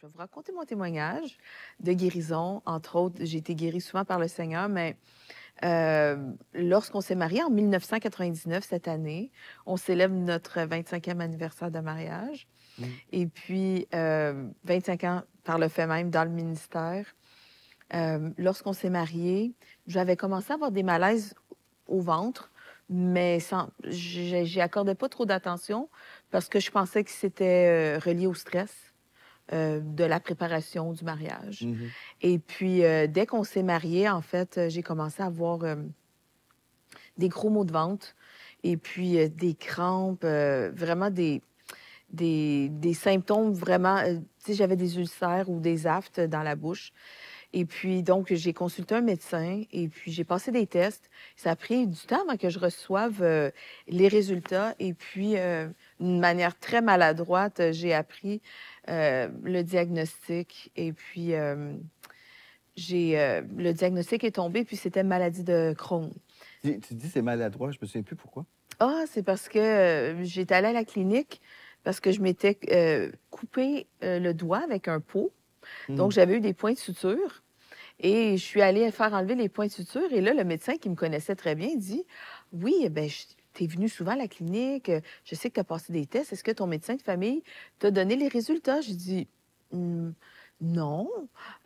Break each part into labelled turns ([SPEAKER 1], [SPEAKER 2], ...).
[SPEAKER 1] Je vais vous raconter mon témoignage de guérison. Entre autres, j'ai été guérie souvent par le Seigneur, mais lorsqu'on s'est mariés en 1999, cette année, on célèbre notre 25e anniversaire de mariage.
[SPEAKER 2] Mmh.
[SPEAKER 1] Et puis, 25 ans par le fait même dans le ministère. Lorsqu'on s'est mariés, j'avais commencé à avoir des malaises au ventre, mais sans, j'y accordais pas trop d'attention parce que je pensais que c'était relié au stress de la préparation du mariage.
[SPEAKER 2] Mmh mh.
[SPEAKER 1] Et puis, dès qu'on s'est mariés, en fait, j'ai commencé à avoir des gros maux de ventre et puis des crampes, vraiment des symptômes vraiment, tu sais, j'avais des ulcères ou des aftes dans la bouche. Et puis, donc, j'ai consulté un médecin et puis j'ai passé des tests. Ça a pris du temps avant que je reçoive les résultats. Et puis, d'une manière très maladroite, j'ai appris le diagnostic. Et puis, le diagnostic est tombé, puis c'était maladie de Crohn.
[SPEAKER 2] Tu dis c'est maladroit, je me souviens plus pourquoi?
[SPEAKER 1] Ah, c'est parce que j'étais allée à la clinique parce que je m'étais coupé le doigt avec un pot. Donc,
[SPEAKER 2] Mmh.
[SPEAKER 1] j'avais eu des points de suture. Et je suis allée faire enlever les points de suture. Et là, le médecin qui me connaissait très bien dit: «Oui, eh bien, tu es venu souvent à la clinique, je sais que tu as passé des tests. Est-ce que ton médecin de famille t'a donné les résultats?» J'ai dit: Non.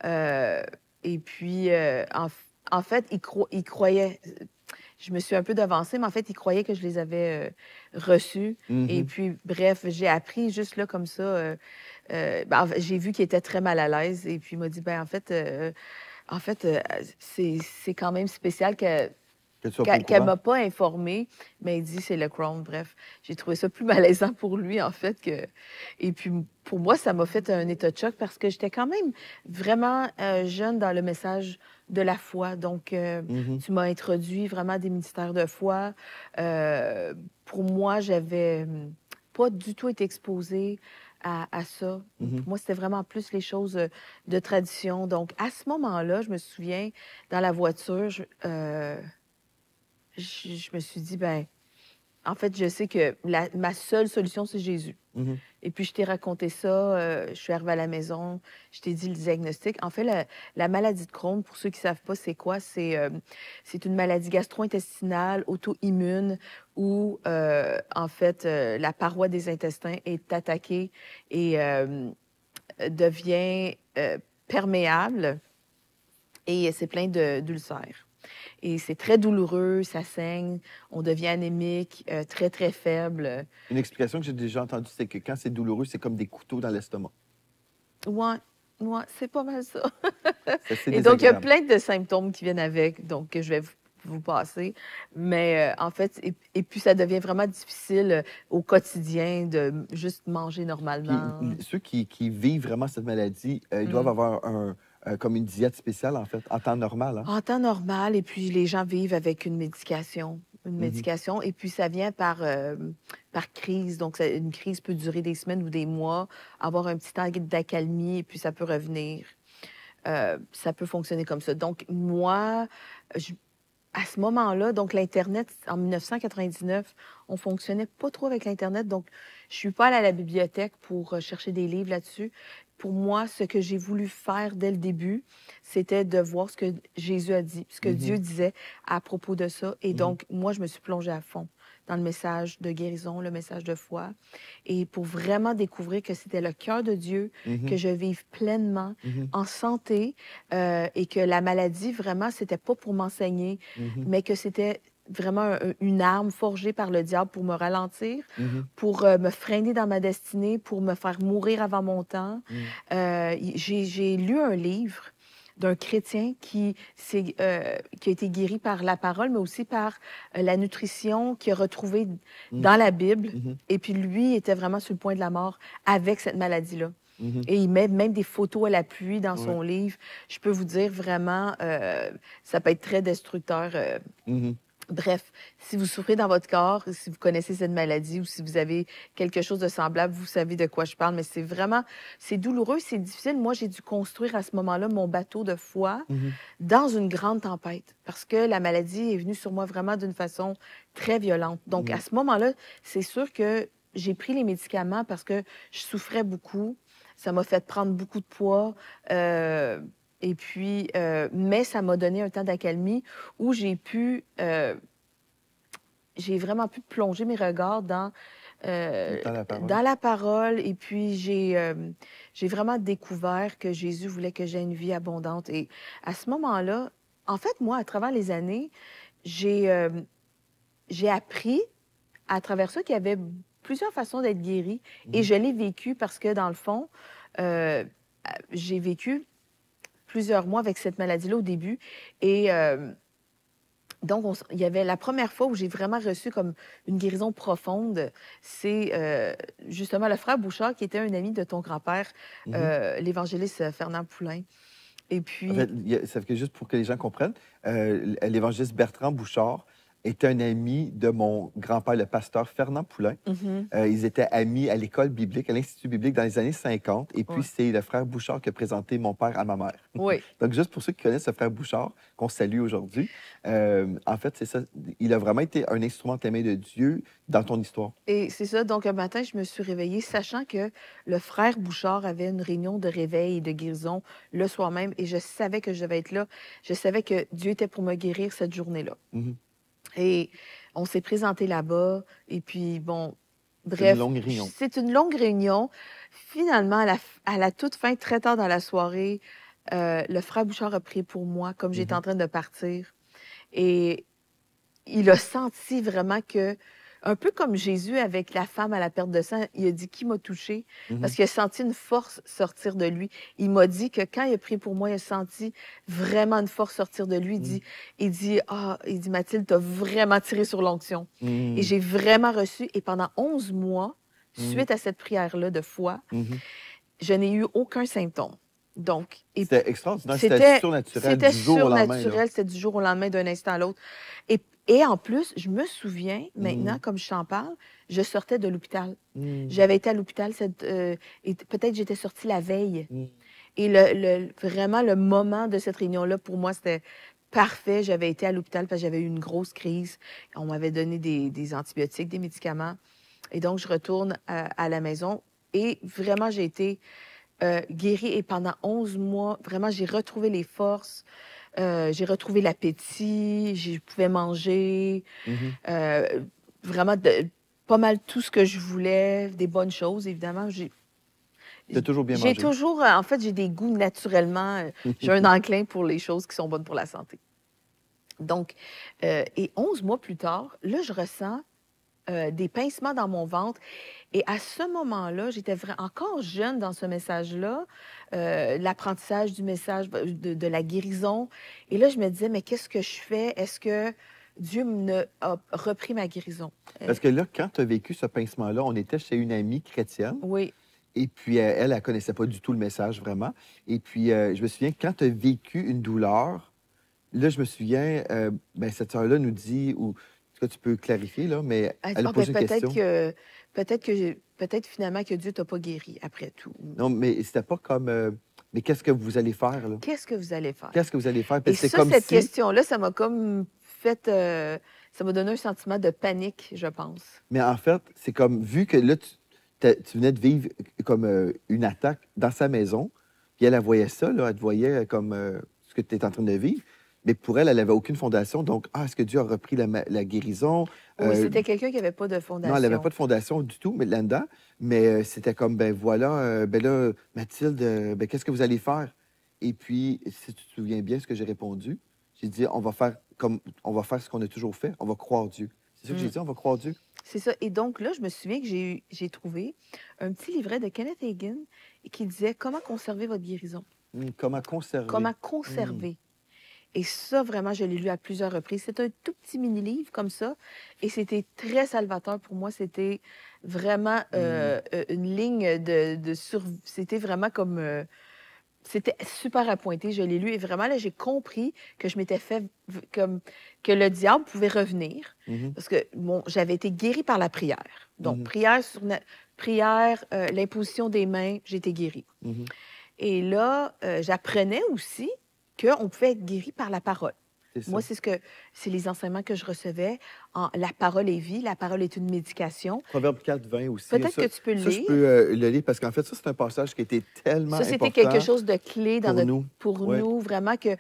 [SPEAKER 1] Euh, et puis, en fait, il croyait. Je me suis un peu devancée, mais en fait, il croyait que je les avais reçus.
[SPEAKER 2] Mmh
[SPEAKER 1] Et
[SPEAKER 2] mh.
[SPEAKER 1] puis, bref, j'ai appris juste là comme ça. Ben, j'ai vu qu'il était très mal à l'aise. Et puis, il m'a dit: ben, en fait, c'est quand même spécial
[SPEAKER 2] Que tu sois pas au
[SPEAKER 1] qu'elle
[SPEAKER 2] courant?
[SPEAKER 1] m'a pas informée, mais il dit: «C'est le Crohn». Bref, j'ai trouvé ça plus malaisant pour lui, en fait, que et puis, pour moi, ça m'a fait un état de choc parce que j'étais quand même vraiment, jeune dans le message de la foi. Donc,
[SPEAKER 2] Mmh mh.
[SPEAKER 1] tu m'as introduit vraiment à des ministères de foi. Pour moi, j'avais, pas du tout été exposée à ça.
[SPEAKER 2] Mmh mh.
[SPEAKER 1] Pour moi, c'était vraiment plus les choses, de tradition. Donc, à ce moment-là, je me souviens, dans la voiture, je me suis dit: «Ben, en fait, je sais que ma seule solution, c'est Jésus».
[SPEAKER 2] Mmh mh.
[SPEAKER 1] Et puis, je t'ai raconté ça, je suis arrivée à la maison, je t'ai dit le diagnostic. En fait, la maladie de Crohn, pour ceux qui savent pas c'est quoi, c'est une maladie gastro-intestinale, auto-immune où, en fait, la paroi des intestins est attaquée et devient, perméable et c'est plein d'ulcères. Et c'est très douloureux, ça saigne, on devient anémique, très, très faible.
[SPEAKER 2] Une explication que j'ai déjà entendue, c'est que quand c'est douloureux, c'est comme des couteaux dans l'estomac.
[SPEAKER 1] Ouais, ouais, c'est pas mal ça.
[SPEAKER 2] C'est assez
[SPEAKER 1] Et donc, il y a
[SPEAKER 2] désagréable.
[SPEAKER 1] plein de symptômes qui viennent avec, donc que je vais vous passer. Mais en fait, et puis ça devient vraiment difficile au quotidien de juste manger
[SPEAKER 2] Puis
[SPEAKER 1] normalement.
[SPEAKER 2] ceux qui vivent vraiment cette maladie, ils doivent
[SPEAKER 1] Mm.
[SPEAKER 2] avoir comme une diète spéciale, en fait, en temps normal, hein?
[SPEAKER 1] En temps normal, et puis les gens vivent avec une
[SPEAKER 2] Mmh mh.
[SPEAKER 1] médication, et puis ça vient par crise. Donc, une crise peut durer des semaines ou des mois, avoir un petit temps d'accalmie, et puis ça peut revenir. Ça peut fonctionner comme ça. Donc, moi, je à ce moment-là, donc l'Internet, en 1999, on fonctionnait pas trop avec l'Internet. Donc, je suis pas allée à la bibliothèque pour chercher des livres là-dessus. Pour moi, ce que j'ai voulu faire dès le début, c'était de voir ce que Jésus a dit, ce que
[SPEAKER 2] Mmh mh.
[SPEAKER 1] Dieu disait à propos de ça. Et
[SPEAKER 2] Mmh mh.
[SPEAKER 1] donc, moi, je me suis plongée à fond dans le message de guérison, le message de foi, et pour vraiment découvrir que c'était le cœur de Dieu,
[SPEAKER 2] Mmh
[SPEAKER 1] que
[SPEAKER 2] mh.
[SPEAKER 1] je vive pleinement,
[SPEAKER 2] Mmh mh.
[SPEAKER 1] en santé, et que la maladie, vraiment, c'était pas pour m'enseigner,
[SPEAKER 2] Mmh mh.
[SPEAKER 1] mais que c'était vraiment une arme forgée par le diable pour me ralentir,
[SPEAKER 2] Mmh mh.
[SPEAKER 1] pour me freiner dans ma destinée, pour me faire mourir avant mon temps.
[SPEAKER 2] Mmh.
[SPEAKER 1] J'ai lu un livre d'un chrétien qui a été guéri par la parole, mais aussi par la nutrition qu'il a retrouvée
[SPEAKER 2] Mmh.
[SPEAKER 1] dans la Bible.
[SPEAKER 2] Mmh mh.
[SPEAKER 1] Et puis lui était vraiment sur le point de la mort avec cette maladie-là.
[SPEAKER 2] Mmh mh.
[SPEAKER 1] Et il met même des photos à l'appui dans
[SPEAKER 2] Ouais.
[SPEAKER 1] son livre. Je peux vous dire vraiment, ça peut être très destructeur.
[SPEAKER 2] Mmh mh.
[SPEAKER 1] Bref, si vous souffrez dans votre corps, si vous connaissez cette maladie ou si vous avez quelque chose de semblable, vous savez de quoi je parle, mais c'est douloureux, c'est difficile. Moi, j'ai dû construire à ce moment-là mon bateau de foi
[SPEAKER 2] Mmh mh.
[SPEAKER 1] dans une grande tempête parce que la maladie est venue sur moi vraiment d'une façon très violente. Donc, à
[SPEAKER 2] Mmh.
[SPEAKER 1] ce moment-là, c'est sûr que j'ai pris les médicaments parce que je souffrais beaucoup. Ça m'a fait prendre beaucoup de poids. Et puis, mais ça m'a donné un temps d'accalmie où j'ai vraiment pu plonger mes regards
[SPEAKER 2] Dans la parole.
[SPEAKER 1] dans la parole. Et puis, j'ai vraiment découvert que Jésus voulait que j'aie une vie abondante. Et à ce moment-là, en fait, moi, à travers les années, j'ai appris à travers ça qu'il y avait plusieurs façons d'être guéri. Et je l'ai vécu parce que, dans le fond, j'ai vécu plusieurs mois avec cette maladie-là au début. Et donc, il y avait la première fois où j'ai vraiment reçu comme une guérison profonde, c'est justement le frère Bouchard, qui était un ami de ton grand-père, l'évangéliste Fernand Poulain. Et
[SPEAKER 2] En
[SPEAKER 1] puis,
[SPEAKER 2] fait, ça fait que juste pour que les gens comprennent, l'évangéliste Bertrand Bouchard était un ami de mon grand-père, le pasteur Fernand Poulain. Ils étaient amis à l'école biblique, à l'Institut biblique dans les années 50. Et puis,
[SPEAKER 1] Ouais.
[SPEAKER 2] c'est le frère Bouchard qui a présenté mon père à ma mère.
[SPEAKER 1] oui.
[SPEAKER 2] Donc, juste pour ceux qui connaissent le frère Bouchard, qu'on salue aujourd'hui, en fait, c'est ça. Il a vraiment été un instrument aimé de Dieu dans ton histoire.
[SPEAKER 1] Et c'est ça. Donc, un matin, je me suis réveillée sachant que le frère Bouchard avait une réunion de réveil et de guérison le soir même. Et je savais que je devais être là. Je savais que Dieu était pour me guérir cette journée-là.
[SPEAKER 2] Mhm.
[SPEAKER 1] Et on s'est présenté là-bas. Et puis, bon,
[SPEAKER 2] C'est
[SPEAKER 1] bref,
[SPEAKER 2] une longue réunion.
[SPEAKER 1] c'est une longue réunion. Finalement, à la toute fin, très tard dans la soirée, le frère Bouchard a prié pour moi, comme j'étais en train de partir. Et il a senti vraiment que, un peu comme Jésus avec la femme à la perte de sang, il a dit qui m'a touché, parce qu'il a senti une force sortir de lui. Il m'a dit que quand il a prié pour moi, il a senti vraiment une force sortir de lui. Il dit Mathilde, t'as vraiment tiré sur l'onction. Et j'ai vraiment reçu, et pendant 11 mois, suite à cette prière-là de foi, je n'ai eu aucun symptôme. Donc,
[SPEAKER 2] C'était extraordinaire. C'était surnaturel du jour au lendemain.
[SPEAKER 1] surnaturel, c'était du jour au lendemain, d'un instant à l'autre. Et en plus, je me souviens, maintenant, comme je t'en parle, je sortais de l'hôpital. J'avais été à l'hôpital, et peut-être j'étais sortie la veille. Et vraiment, le moment de cette réunion-là, pour moi, c'était parfait. J'avais été à l'hôpital parce que j'avais eu une grosse crise. On m'avait donné des antibiotiques, des médicaments. Et donc, je retourne à la maison. Et vraiment, j'ai été guérie. Et pendant 11 mois, vraiment, j'ai retrouvé les forces. J'ai retrouvé l'appétit, je pouvais manger, vraiment pas mal tout ce que je voulais, des bonnes choses, évidemment.
[SPEAKER 2] T'as toujours bien
[SPEAKER 1] J'ai
[SPEAKER 2] mangé.
[SPEAKER 1] toujours, en fait, j'ai des goûts naturellement. J'ai un enclin pour les choses qui sont bonnes pour la santé. Donc, et 11 mois plus tard, là, je ressens des pincements dans mon ventre. Et à ce moment-là, j'étais encore jeune dans ce message-là, l'apprentissage du message, de la guérison. Et là, je me disais, mais qu'est-ce que je fais? Est-ce que Dieu a repris ma guérison?
[SPEAKER 2] Parce que là, quand tu as vécu ce pincement-là, on était chez une amie chrétienne.
[SPEAKER 1] Oui.
[SPEAKER 2] Et puis, elle ne connaissait pas du tout le message, vraiment. Et puis, je me souviens, quand tu as vécu une douleur, là, je me souviens, cette sœur-là nous dit, ou en tout cas, tu peux clarifier, là, mais elle a posé une question.
[SPEAKER 1] Peut-être finalement que Dieu t'a pas guéri, après tout.
[SPEAKER 2] Non, mais c'était pas comme... mais qu'est-ce que vous allez faire, là?
[SPEAKER 1] Qu'est-ce que vous allez faire?
[SPEAKER 2] Qu'est-ce que vous allez faire?
[SPEAKER 1] Et
[SPEAKER 2] Parce que
[SPEAKER 1] ça,
[SPEAKER 2] comme
[SPEAKER 1] cette
[SPEAKER 2] si...
[SPEAKER 1] question-là, ça m'a comme fait... ça m'a donné un sentiment de panique, je pense.
[SPEAKER 2] Mais en fait, c'est comme, vu que là, tu venais de vivre comme une attaque dans sa maison, puis elle voyait ça, là, elle te voyait comme ce que tu étais en train de vivre, mais pour elle, elle n'avait aucune fondation. Donc, est-ce que Dieu a repris la guérison?
[SPEAKER 1] Oui, c'était quelqu'un qui n'avait pas de fondation.
[SPEAKER 2] Non, elle n'avait pas de fondation du tout, mais là-dedans. Mais c'était comme, ben voilà, ben là, Mathilde, ben qu'est-ce que vous allez faire? Et puis, si tu te souviens bien ce que j'ai répondu, j'ai dit, on va faire ce qu'on a toujours fait, on va croire Dieu. C'est ça que j'ai dit, on va croire Dieu.
[SPEAKER 1] C'est ça. Et donc là, je me souviens que j'ai trouvé un petit livret de Kenneth Hagin qui disait « Comment conserver votre guérison?
[SPEAKER 2] Comment conserver? »
[SPEAKER 1] Comment conserver? Et ça, vraiment, je l'ai lu à plusieurs reprises. C'est un tout petit mini-livre comme ça. Et c'était très salvateur pour moi. C'était vraiment une ligne de survie. C'était vraiment comme... c'était super appointé. Je l'ai lu. Et vraiment, là, j'ai compris que je m'étais fait... comme que le diable pouvait revenir. Parce que j'avais été guérie par la prière. Donc, prière, l'imposition des mains, j'ai été guérie. Et là, j'apprenais aussi qu'on pouvait être guéri par la parole.
[SPEAKER 2] C'est ça.
[SPEAKER 1] Moi, c'est les enseignements que je recevais. La parole est vie, la parole est une médication.
[SPEAKER 2] Proverbe 4, 20 aussi.
[SPEAKER 1] Peut-être que tu peux le
[SPEAKER 2] Ça, je
[SPEAKER 1] lire.
[SPEAKER 2] peux le lire parce qu'en fait, ça, c'est un passage qui était tellement
[SPEAKER 1] Ça, c'était quelque
[SPEAKER 2] important
[SPEAKER 1] chose de clé
[SPEAKER 2] pour nous.
[SPEAKER 1] pour
[SPEAKER 2] Ouais.
[SPEAKER 1] nous, vraiment que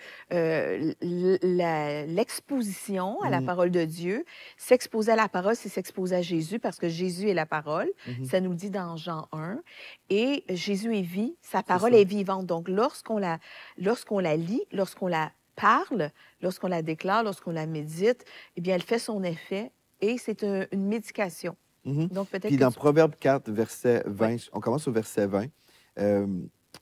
[SPEAKER 1] l'exposition à la
[SPEAKER 2] Mhm.
[SPEAKER 1] parole de Dieu, s'exposer à la parole, c'est s'exposer à Jésus parce que Jésus est la parole.
[SPEAKER 2] Mhm.
[SPEAKER 1] Ça nous le dit dans Jean 1. Et Jésus est vie, sa parole
[SPEAKER 2] ça.
[SPEAKER 1] est vivante. Donc, lorsqu'on la lit, lorsqu'on la parle, lorsqu'on la déclare, lorsqu'on la médite, eh bien, elle fait son effet et c'est une médication.
[SPEAKER 2] Mhm.
[SPEAKER 1] Donc, peut-être
[SPEAKER 2] Puis
[SPEAKER 1] que
[SPEAKER 2] dans
[SPEAKER 1] tu...
[SPEAKER 2] Proverbe 4, verset 20,
[SPEAKER 1] Oui.
[SPEAKER 2] on commence au verset 20,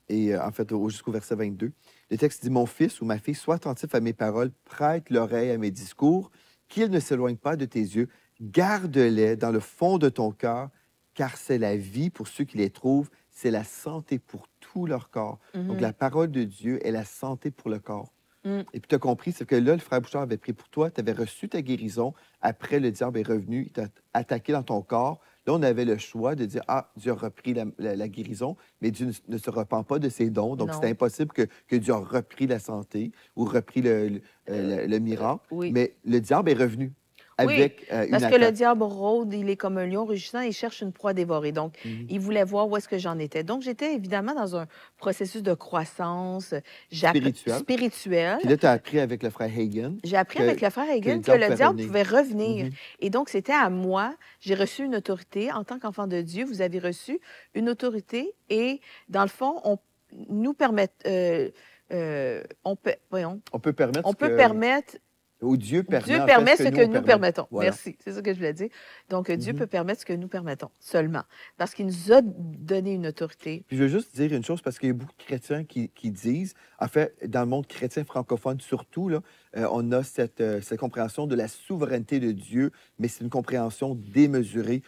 [SPEAKER 2] et en fait jusqu'au verset 22. Le texte dit, « Mon fils ou ma fille, sois attentif à mes paroles, prête l'oreille à mes discours, qu'ils ne s'éloignent pas de tes yeux, garde-les dans le fond de ton cœur, car c'est la vie pour ceux qui les trouvent, c'est la santé pour tout leur corps. Donc, la parole de Dieu est la santé pour le corps. Et puis, tu as compris, c'est que là, le frère Bouchard avait pris pour toi, tu avais reçu ta guérison. Après, le diable est revenu, il t'a attaqué dans ton corps. Là, on avait le choix de dire, ah, Dieu a repris la guérison, mais Dieu ne se repent pas de ses dons. Donc, c'était impossible que Dieu a repris la santé ou repris le miracle.
[SPEAKER 1] Oui.
[SPEAKER 2] Mais le diable est revenu avec une
[SPEAKER 1] parce
[SPEAKER 2] attaque.
[SPEAKER 1] que le diable rôde, il est comme un lion rugissant, il cherche une proie à dévorer. Donc, il voulait voir où est-ce que j'en étais. Donc, j'étais évidemment dans un processus de croissance spirituelle.
[SPEAKER 2] Puis là, tu as appris avec le frère Hagin.
[SPEAKER 1] J'ai appris avec le frère Hagin que le diable pouvait revenir. Et donc, c'était à moi. J'ai reçu une autorité. En tant qu'enfant de Dieu, vous avez reçu une autorité. Et dans le fond, on peut permettre...
[SPEAKER 2] Ou Dieu permet,
[SPEAKER 1] Dieu permet ce que nous permettons.
[SPEAKER 2] Voilà.
[SPEAKER 1] Merci, c'est ça que je voulais dire. Donc, Dieu peut permettre ce que nous permettons seulement, parce qu'il nous a donné une autorité.
[SPEAKER 2] Puis je veux juste dire une chose, parce qu'il y a beaucoup de chrétiens qui disent, en fait, dans le monde chrétien francophone surtout, là, on a cette compréhension de la souveraineté de Dieu, mais c'est une compréhension démesurée.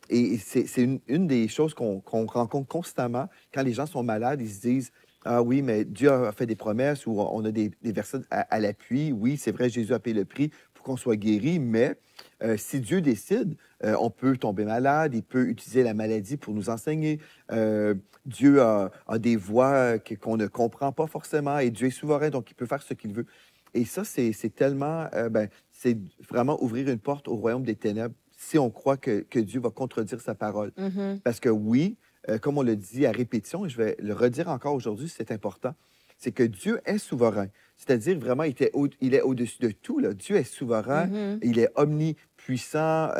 [SPEAKER 2] Et c'est une des choses qu'on rencontre constamment quand les gens sont malades, ils se disent, ah oui, mais Dieu a fait des promesses ou on a des versets à l'appui. Oui, c'est vrai, Jésus a payé le prix pour qu'on soit guéri, mais si Dieu décide, on peut tomber malade, il peut utiliser la maladie pour nous enseigner. Dieu a des voies qu'on ne comprend pas forcément et Dieu est souverain, donc il peut faire ce qu'il veut. Et ça, c'est tellement, c'est vraiment ouvrir une porte au royaume des ténèbres si on croit que Dieu va contredire sa parole. Parce que oui, comme on le dit à répétition, et je vais le redire encore aujourd'hui, c'est important, c'est que Dieu est souverain. C'est-à-dire, vraiment, il est au-dessus de tout. Là. Dieu est souverain, il est omnipuissant,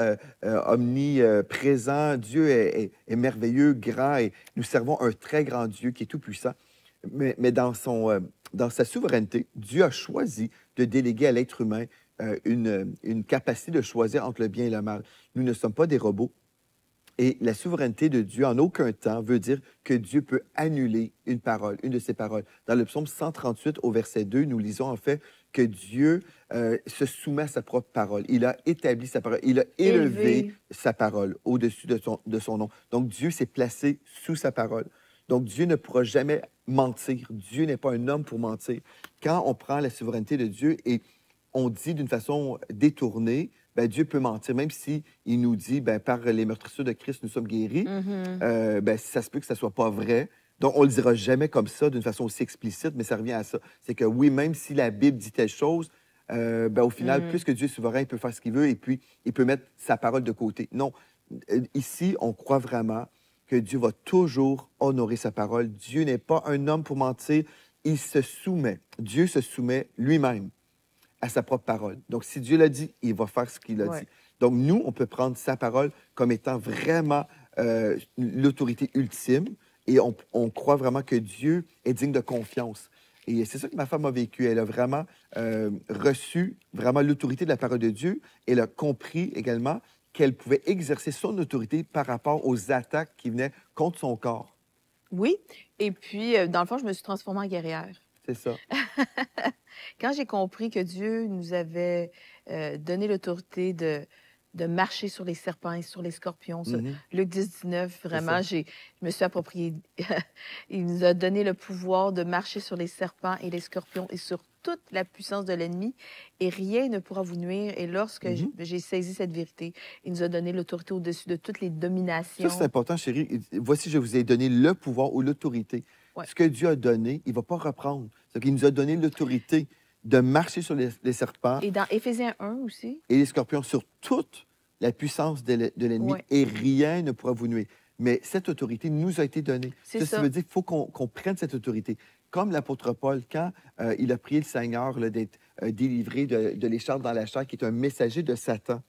[SPEAKER 2] omniprésent. Dieu est merveilleux, grand, et nous servons un très grand Dieu qui est tout-puissant. Mais dans sa souveraineté, Dieu a choisi de déléguer à l'être humain une capacité de choisir entre le bien et le mal. Nous ne sommes pas des robots. Et la souveraineté de Dieu, en aucun temps, veut dire que Dieu peut annuler une parole, une de ses paroles. Dans le psaume 138, au verset 2, nous lisons en fait que Dieu se soumet à sa propre parole. Il a établi sa parole. Il a élevé sa parole au-dessus de son nom. Donc, Dieu s'est placé sous sa parole. Donc, Dieu ne pourra jamais mentir. Dieu n'est pas un homme pour mentir. Quand on prend la souveraineté de Dieu et on dit d'une façon détournée, ben, Dieu peut mentir, même s'il nous dit, ben, par les meurtrissures de Christ, nous sommes guéris, ben, ça se peut que ça ne soit pas vrai. Donc, on ne le dira jamais comme ça, d'une façon aussi explicite, mais ça revient à ça. C'est que oui, même si la Bible dit telle chose, ben, au final, puisque Dieu est souverain, il peut faire ce qu'il veut et puis il peut mettre sa parole de côté. Non, ici, on croit vraiment que Dieu va toujours honorer sa parole. Dieu n'est pas un homme pour mentir, il se soumet. Dieu se soumet lui-même à sa propre parole. Donc, si Dieu l'a dit, il va faire ce qu'il a dit. Donc, nous, on peut prendre sa parole comme étant vraiment l'autorité ultime et on croit vraiment que Dieu est digne de confiance. Et c'est ça que ma femme a vécu. Elle a vraiment reçu vraiment l'autorité de la parole de Dieu. Elle a compris également qu'elle pouvait exercer son autorité par rapport aux attaques qui venaient contre son corps.
[SPEAKER 1] Oui. Et puis, dans le fond, je me suis transformée en guerrière.
[SPEAKER 2] C'est ça.
[SPEAKER 1] Quand j'ai compris que Dieu nous avait donné l'autorité de marcher sur les serpents et sur les scorpions, Luc 10, 19, vraiment, je me suis approprié. Il nous a donné le pouvoir de marcher sur les serpents et les scorpions et sur toute la puissance de l'ennemi, et rien ne pourra vous nuire. Et lorsque j'ai saisi cette vérité, il nous a donné l'autorité au-dessus de toutes les dominations.
[SPEAKER 2] Ça, c'est important, chérie. Voici, je vous ai donné le pouvoir ou l'autorité. Ce que Dieu a donné, il ne va pas reprendre. C'est qu'il nous a donné l'autorité. de marcher sur les serpents
[SPEAKER 1] Et dans Éphésiens 1 aussi.
[SPEAKER 2] et les scorpions, sur toute la puissance de l'ennemi,
[SPEAKER 1] Ouais,
[SPEAKER 2] et rien ne pourra vous nuire. Mais cette autorité nous a été donnée.
[SPEAKER 1] c'est
[SPEAKER 2] Ça
[SPEAKER 1] ça.
[SPEAKER 2] veut dire qu'il faut qu'on prenne cette autorité. Comme l'apôtre Paul, quand il a prié le Seigneur là, d'être délivré de l'écharpe dans la chair, qui est un messager de Satan,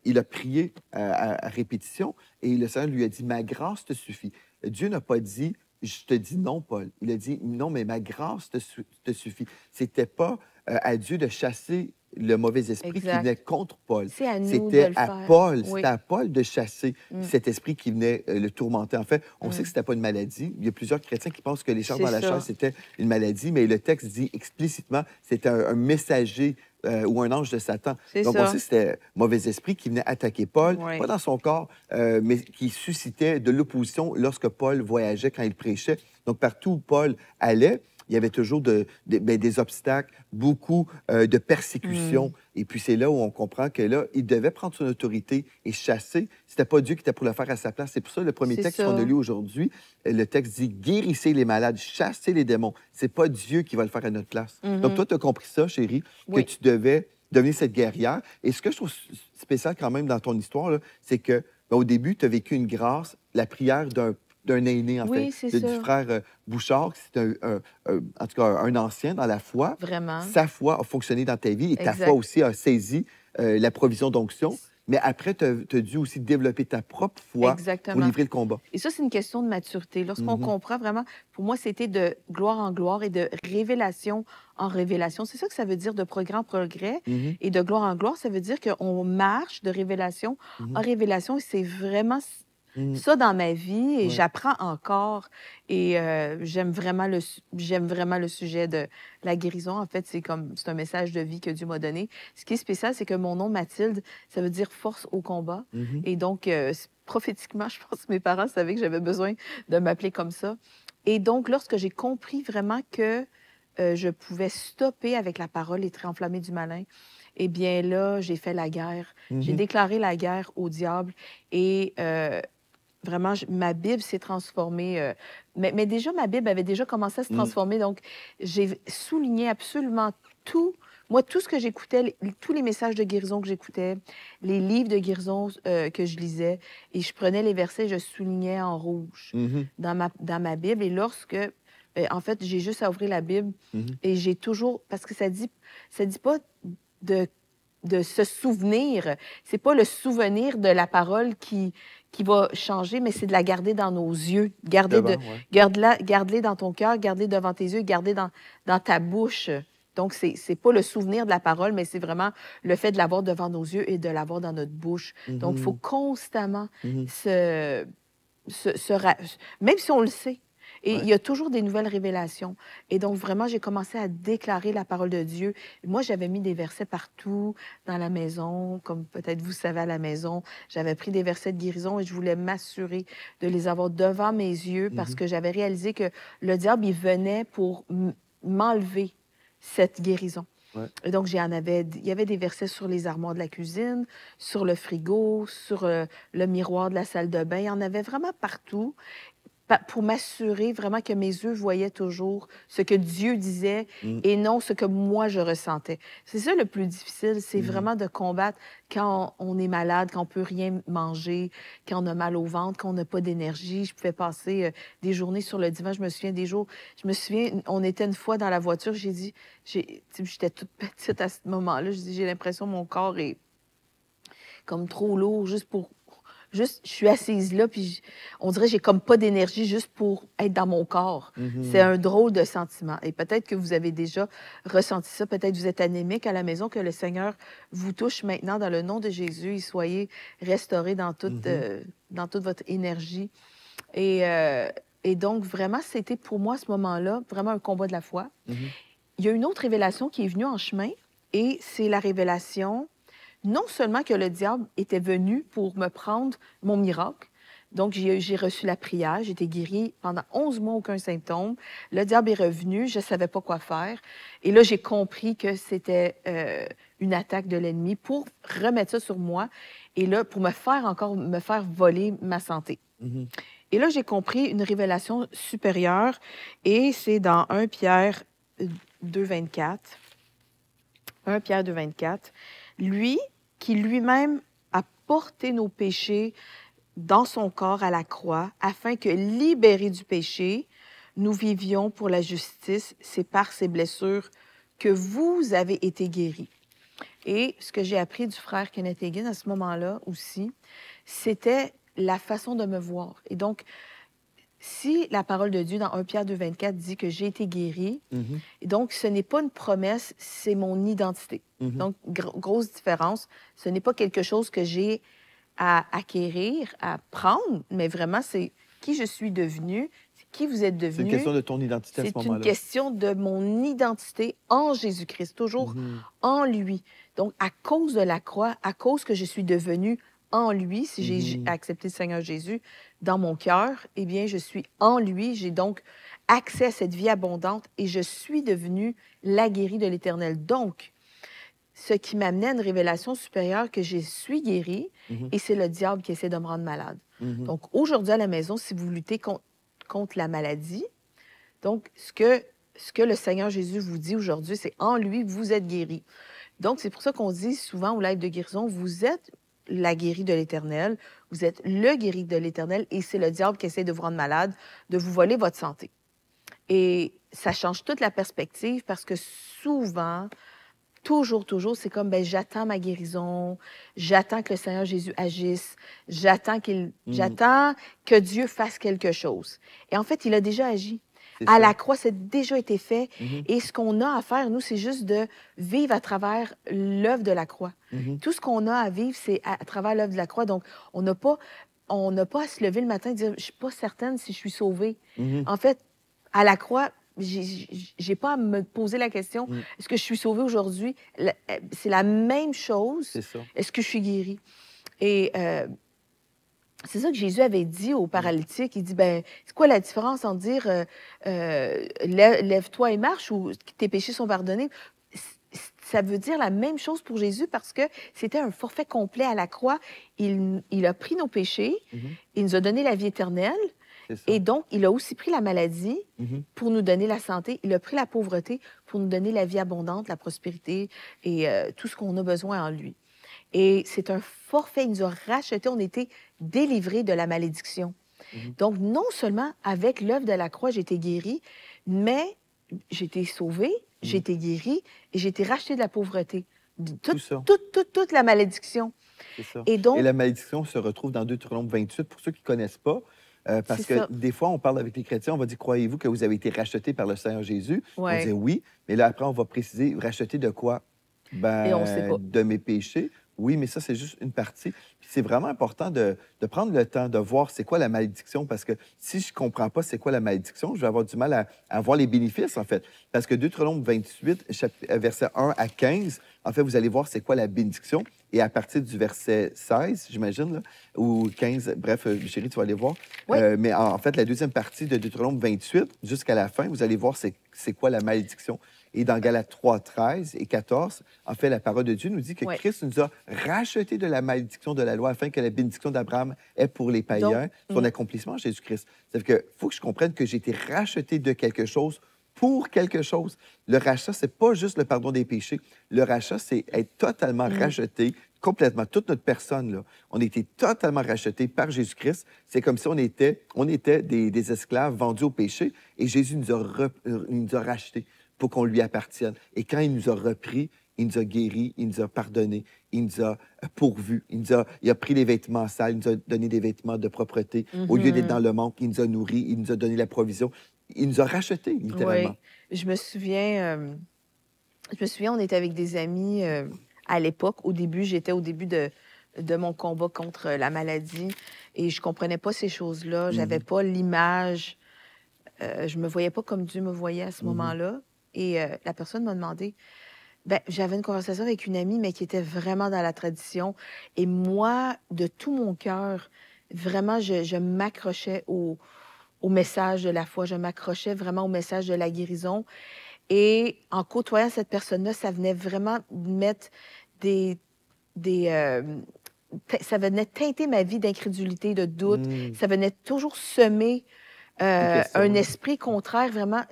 [SPEAKER 2] il a prié à répétition et le Seigneur lui a dit, ma grâce te suffit. Dieu n'a pas dit, je te dis non, Paul. Il a dit, non, mais ma grâce te suffit. C'était pas à Dieu de chasser le mauvais esprit qui venait
[SPEAKER 1] Exact.
[SPEAKER 2] contre Paul.
[SPEAKER 1] C'est à nous de
[SPEAKER 2] C'était
[SPEAKER 1] le
[SPEAKER 2] à
[SPEAKER 1] faire.
[SPEAKER 2] Paul,
[SPEAKER 1] Oui.
[SPEAKER 2] c'était à Paul de chasser
[SPEAKER 1] Mm.
[SPEAKER 2] cet esprit qui venait le tourmenter. En fait, on sait que c'était pas une maladie. Il y a plusieurs chrétiens qui pensent que les charges
[SPEAKER 1] C'est
[SPEAKER 2] dans la
[SPEAKER 1] ça.
[SPEAKER 2] chair, c'était une maladie, mais le texte dit explicitement c'était un messager ou un ange de Satan.
[SPEAKER 1] C'est
[SPEAKER 2] Donc, on
[SPEAKER 1] ça.
[SPEAKER 2] sait que c'était un mauvais esprit qui venait attaquer Paul,
[SPEAKER 1] Oui.
[SPEAKER 2] pas dans son corps, mais qui suscitait de l'opposition lorsque Paul voyageait, quand il prêchait. Donc, partout où Paul allait, il y avait toujours des obstacles, beaucoup de persécutions. Et puis, c'est là où on comprend que là, il devait prendre son autorité et chasser. C'était pas Dieu qui était pour le faire à sa place. C'est pour ça, le premier
[SPEAKER 1] C'est
[SPEAKER 2] texte
[SPEAKER 1] ça.
[SPEAKER 2] qu'on a lu aujourd'hui, le texte dit « Guérissez les malades, chassez les démons ». C'est pas Dieu qui va le faire à notre place. Donc, toi, tu as compris ça, chérie, que
[SPEAKER 1] Oui.
[SPEAKER 2] tu devais devenir cette guerrière. Et ce que je trouve spécial quand même dans ton histoire, là, c'est que au début, tu as vécu une grâce, la prière d'un aîné, en
[SPEAKER 1] Oui,
[SPEAKER 2] fait,
[SPEAKER 1] c'est
[SPEAKER 2] du
[SPEAKER 1] ça.
[SPEAKER 2] frère Bouchard, c'est en tout cas un ancien dans la foi.
[SPEAKER 1] Vraiment.
[SPEAKER 2] Sa foi a fonctionné dans ta vie et ta
[SPEAKER 1] Exact.
[SPEAKER 2] foi aussi a saisi la provision d'onction. Mais après, tu as dû aussi développer ta propre foi pour
[SPEAKER 1] Exactement.
[SPEAKER 2] livrer le combat.
[SPEAKER 1] Et ça, c'est une question de maturité. Lorsqu'on
[SPEAKER 2] Mhm.
[SPEAKER 1] comprend vraiment, pour moi, c'était de gloire en gloire et de révélation en révélation. C'est ça que ça veut dire de progrès en progrès.
[SPEAKER 2] Mhm.
[SPEAKER 1] Et de gloire en gloire, ça veut dire qu'on marche de révélation
[SPEAKER 2] Mhm.
[SPEAKER 1] en révélation. Et c'est vraiment
[SPEAKER 2] Mhm.
[SPEAKER 1] ça dans ma vie. Et
[SPEAKER 2] Ouais.
[SPEAKER 1] j'apprends encore. Et j'aime vraiment le sujet de la guérison. En fait, c'est un message de vie que Dieu m'a donné. Ce qui est spécial, c'est que mon nom, Mathilde, ça veut dire force au combat.
[SPEAKER 2] Mhm.
[SPEAKER 1] Et donc, prophétiquement, je pense que mes parents savaient que j'avais besoin de m'appeler comme ça. Et donc, lorsque j'ai compris vraiment que je pouvais stopper avec la parole les traits enflammés du malin, eh bien là, j'ai fait la guerre. J'ai
[SPEAKER 2] Mhm.
[SPEAKER 1] déclaré la guerre au diable et vraiment, ma Bible s'est transformée. Mais déjà, ma Bible avait déjà commencé à se
[SPEAKER 2] Mm.
[SPEAKER 1] transformer. Donc, j'ai souligné absolument tout. Moi, tout ce que j'écoutais, tous les messages de guérison que j'écoutais, les livres de guérison que je lisais, et je prenais les versets, je soulignais en rouge
[SPEAKER 2] Mhm.
[SPEAKER 1] dans ma Bible. Et lorsque, en fait, j'ai juste à ouvrir la Bible
[SPEAKER 2] Mhm.
[SPEAKER 1] et j'ai toujours, parce que ça dit pas de se souvenir. C'est pas le souvenir de la parole qui va changer, mais c'est de la garder dans nos yeux.
[SPEAKER 2] C'est bon, ouais.
[SPEAKER 1] Garde-les dans ton cœur, garde-les devant tes yeux, garde-les dans ta bouche. Donc, c'est pas le souvenir de la parole, mais c'est vraiment le fait de l'avoir devant nos yeux et de l'avoir dans notre bouche. Donc, il faut
[SPEAKER 2] Mhm.
[SPEAKER 1] constamment
[SPEAKER 2] Mhm.
[SPEAKER 1] même si on le sait. Et
[SPEAKER 2] Ouais.
[SPEAKER 1] il y a toujours des nouvelles révélations. Et donc, vraiment, j'ai commencé à déclarer la parole de Dieu. Moi, j'avais mis des versets partout dans la maison, comme peut-être vous savez à la maison. J'avais pris des versets de guérison et je voulais m'assurer de les avoir devant mes yeux parce
[SPEAKER 2] Mhm.
[SPEAKER 1] que j'avais réalisé que le diable, il venait pour m'enlever cette guérison.
[SPEAKER 2] Ouais.
[SPEAKER 1] Et donc, il y avait des versets sur les armoires de la cuisine, sur le frigo, sur le miroir de la salle de bain. Il y en avait vraiment partout pour m'assurer vraiment que mes yeux voyaient toujours ce que Dieu disait
[SPEAKER 2] Mm.
[SPEAKER 1] et non ce que moi, je ressentais. C'est ça le plus difficile, c'est
[SPEAKER 2] Mhm.
[SPEAKER 1] vraiment de combattre quand on est malade, quand on peut rien manger, quand on a mal au ventre, quand on n'a pas d'énergie. Je pouvais passer des journées sur le divan. Je me souviens, on était une fois dans la voiture, j'étais toute petite à ce moment-là. J'ai l'impression que mon corps est comme trop lourd je suis assise là, puis on dirait que j'ai comme pas d'énergie juste pour être dans mon corps.
[SPEAKER 2] Mhm.
[SPEAKER 1] C'est un drôle de sentiment. Et peut-être que vous avez déjà ressenti ça. Peut-être que vous êtes anémique à la maison, que le Seigneur vous touche maintenant dans le nom de Jésus et soyez restaurés dans toute votre énergie. Et donc, vraiment, c'était pour moi, à ce moment-là, vraiment un combat de la foi.
[SPEAKER 2] Mhm.
[SPEAKER 1] Il y a une autre révélation qui est venue en chemin, et c'est la révélation non seulement que le diable était venu pour me prendre mon miracle, donc j'ai reçu la prière, j'ai été guérie pendant 11 mois, aucun symptôme. Le diable est revenu, je ne savais pas quoi faire. Et là, j'ai compris que c'était une attaque de l'ennemi pour remettre ça sur moi et là, pour me faire voler ma santé.
[SPEAKER 2] Mhm.
[SPEAKER 1] Et là, j'ai compris une révélation supérieure et c'est dans 1 Pierre 2, 24. 1 Pierre 2, 24, lui qui lui-même a porté nos péchés dans son corps à la croix, afin que, libérés du péché, nous vivions pour la justice. C'est par ses blessures que vous avez été guéris. Et ce que j'ai appris du frère Kenneth Hagin à ce moment-là aussi, c'était la façon de me voir. Et donc, si la parole de Dieu dans 1 Pierre 2, 24 dit que j'ai été guéri, et donc ce n'est pas une promesse, c'est mon identité. Donc, grosse différence. Ce n'est pas quelque chose que j'ai à acquérir, à prendre, mais vraiment, c'est qui je suis devenu, c'est qui vous êtes devenu.
[SPEAKER 2] C'est une question de ton identité à ce moment-là.
[SPEAKER 1] C'est une question de mon identité en Jésus-Christ, toujours en lui. Donc, à cause de la croix, à cause que je suis devenue en lui, si j'ai accepté le Seigneur Jésus dans mon cœur, eh bien, je suis en lui. J'ai donc accès à cette vie abondante et je suis devenue la guérie de l'Éternel. Donc, ce qui m'amenait à une révélation supérieure que je suis guérie, et c'est le diable qui essaie de me rendre malade. Donc, aujourd'hui, à la maison, si vous luttez contre la maladie, donc, ce que le Seigneur Jésus vous dit aujourd'hui, c'est en lui, vous êtes guéri. Donc, c'est pour ça qu'on dit souvent au live de guérison, vous êtes la guérie de l'Éternel, vous êtes le guéri de l'Éternel, et c'est le diable qui essaie de vous rendre malade, de vous voler votre santé. Et ça change toute la perspective parce que souvent, toujours, c'est comme, ben j'attends ma guérison, j'attends que le Seigneur Jésus agisse, j'attends que Dieu fasse quelque chose. Et en fait, il a déjà agi. À la croix, ça a déjà été fait. Et ce qu'on a à faire, nous, c'est juste de vivre à travers l'œuvre de la croix. Tout ce qu'on a à vivre, c'est à travers l'œuvre de la croix. Donc, on n'a pas à se lever le matin et dire, je ne suis pas certaine si je suis sauvée. En fait, à la croix, j'ai pas à me poser la question, est-ce que je suis sauvée aujourd'hui? C'est la même chose. Est-ce que je suis guérie? Et c'est ça que Jésus avait dit aux paralytiques. Il dit, ben, c'est quoi la différence entre dire lève-toi et marche ou tes péchés sont pardonnés? Ça veut dire la même chose pour Jésus parce que c'était un forfait complet à la croix. Il a pris nos péchés, il nous a donné la vie éternelle. Et donc, il a aussi pris la maladie pour nous donner la santé. Il a pris la pauvreté pour nous donner la vie abondante, la prospérité et tout ce qu'on a besoin en lui. Et c'est un forfait. Il nous a rachetés. On était délivrés de la malédiction. Donc, non seulement avec l'œuvre de la croix, j'ai été guérie, mais j'ai été sauvée, j'ai été guérie et j'ai été rachetée de la pauvreté. Toute la malédiction.
[SPEAKER 2] Et la malédiction se retrouve dans Deutéronome 28. Pour ceux qui ne connaissent pas, parce que des fois, on parle avec les chrétiens, on va dire, croyez-vous que vous avez été rachetés par le Seigneur Jésus? On dit oui, mais là, après, on va préciser, racheté de quoi? Ben,
[SPEAKER 1] et on sait pas.
[SPEAKER 2] De mes péchés. Oui, mais ça, c'est juste une partie. Puis c'est vraiment important de prendre le temps de voir c'est quoi la malédiction, parce que si je ne comprends pas c'est quoi la malédiction, je vais avoir du mal à voir les bénéfices, en fait. Parce que Deutéronome 28, versets 1 à 15, en fait, vous allez voir c'est quoi la bénédiction. Et à partir du verset 16, j'imagine, là, ou 15, bref, chérie, tu vas aller voir. Mais en fait, la deuxième partie de Deutéronome 28, jusqu'à la fin, vous allez voir c'est quoi la malédiction. Et dans Galates 3, 13 et 14, en fait, la parole de Dieu nous dit que Christ nous a rachetés de la malédiction de la loi afin que la bénédiction d'Abraham est pour les païens, son accomplissement, Jésus-Christ. C'est-à-dire qu'il faut que je comprenne que j'ai été racheté de quelque chose pour quelque chose. Le rachat, c'est pas juste le pardon des péchés. Le rachat, c'est être totalement racheté, complètement. Toute notre personne, là, on a été totalement racheté par Jésus-Christ. C'est comme si on était des esclaves vendus au péché et Jésus nous a rachetés pour qu'on lui appartienne. Et quand il nous a repris, il nous a guéris, il nous a pardonné, il nous a pourvus, il a pris les vêtements sales, il nous a donné des vêtements de propreté. Au lieu d'être dans le manque, il nous a nourris, il nous a donné la provision. Il nous a rachetés, littéralement.
[SPEAKER 1] Oui. Je me souviens, on était avec des amis à l'époque. J'étais au début de mon combat contre la maladie et je comprenais pas ces choses-là. J'avais pas l'image. Je me voyais pas comme Dieu me voyait à ce moment-là. Et la personne m'a demandé, j'avais une conversation avec une amie, mais qui était vraiment dans la tradition. Et moi, de tout mon cœur, vraiment, je m'accrochais au message de la foi. Je m'accrochais vraiment au message de la guérison. Et en côtoyant cette personne-là, ça venait vraiment mettre ça venait teinter ma vie d'incrédulité, de doute. Ça venait toujours semer
[SPEAKER 2] Des questions,
[SPEAKER 1] un
[SPEAKER 2] là.
[SPEAKER 1] esprit contraire vraiment.